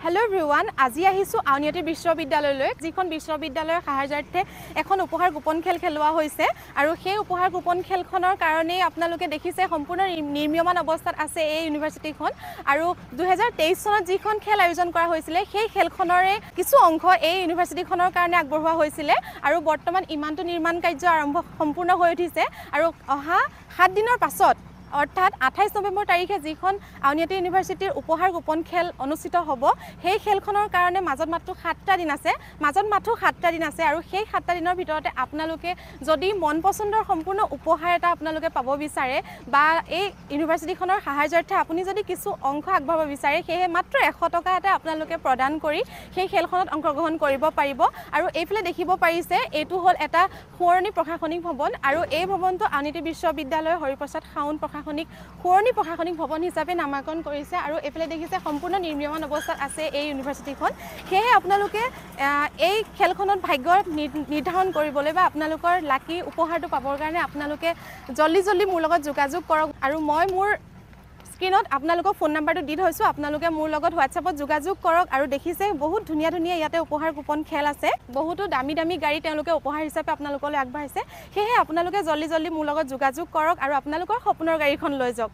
Hello everyone, আজি আহিছো আউনিআটি বিশ্ববিদ্যালয়লৈ যিখন বিশ্ববিদ্যালয়ৰ সাহায্যাৰ্থে এখন উপহাৰ গোপন খেল খেলোৱা হৈছে আৰু সেই উপহাৰ গোপন খেলখনৰ কাৰণে আপোনালোকে দেখিছে সম্পূৰ্ণ নিৰ্মীয়মান অৱস্থাত আছে এই ইউনিভাৰ্চিটিখন আৰু 2023 চনত যিখন খেল আয়োজন কৰা হৈছিল সেই খেলখনৰে কিছু অংশ এই ইউনিভাৰ্চিটিখনৰ কাৰণে আগবঢ়োৱা হৈছিল আৰু বৰ্তমান ইমানটো নিৰ্মাণ কাৰ্য সম্পূৰ্ণ হৈ উঠিছে আৰু অহা 7 দিনৰ পাছত অৰ্থাৎ 28 নৱেম্বৰ তাৰিখে যিখন আউনিআটি ইউনিভাৰ্চিটিৰ উপহাৰ গোপন খেল অনুষ্ঠিত হ'ব সেই খেলখনৰ কাৰণে মাজত মাত্ৰ 7টা দিন আছে আৰু সেই 7টা দিনৰ ভিতৰতে আপোনালোকে যদি মন পছন্দৰ সম্পূৰ্ণ উপহাৰ এটা আপোনালোকে পাব বিচাৰে বা এই ইউনিভাৰ্চিটিখনৰ সাহায্যাৰ্থে আপুনি যদি কিছু অংশ আগবঢ়াব বিচাৰে সেয়ে মাত্ৰ 100 টকা এটা আপোনালোকে প্ৰদান কৰি সেই খেলখনত অংশগ্ৰহণ কৰিব পাৰিব আৰু এইফালে দেখিব পাৰিছে এইটো হ'ল এটা শুৱনি প্ৰশাসনিক ভৱন আৰু এই ভৱনটো আউনিআটি বিশ্ববিদ্যালয়ৰ হৰিপ্ৰসাদ খাউণ্ড শুৱনি প্ৰশাসনিক ভৱন হিচাপে নামাকৰণ কৰিছে আৰু এফালে দেখিছে সম্পূৰ্ণ নিৰ্মীয়মান অৱস্থাত আছে এই ইউনিভাৰ্চিটিখন সেয়ে আপোনালোকে এই খেলখনত ভাগ্য নিৰ্ধাৰণ কৰিবলৈ বা আপোনালোকৰ লাকি উপহাৰটো পাবৰ কাৰণে আপোনালোকে জলদি মোৰ লগত যোগাযোগ কৰক আৰু মই মোৰ স্ক্ৰীনত আপোনালোকৰ ফোন নাম্বাৰটো দি থৈছো আপোনালোকে মোৰ লগত হোৱাটছআপত যোগাযোগ কৰক আৰু দেখিছে বহুত ধুনীয়া ইয়াতে উপহাৰ কুপন খেল আছে বহুতো দামী গাড়ী তেওঁলোকে উপহাৰ হিচাপে আপোনালোকলৈ আগবঢ়াইছে সেয়ে আপোনালোকে জলদি মোৰ লগত যোগাযোগ কৰক আৰু আপোনালোকৰ সপোনৰ গাড়ীখন লৈ যাওক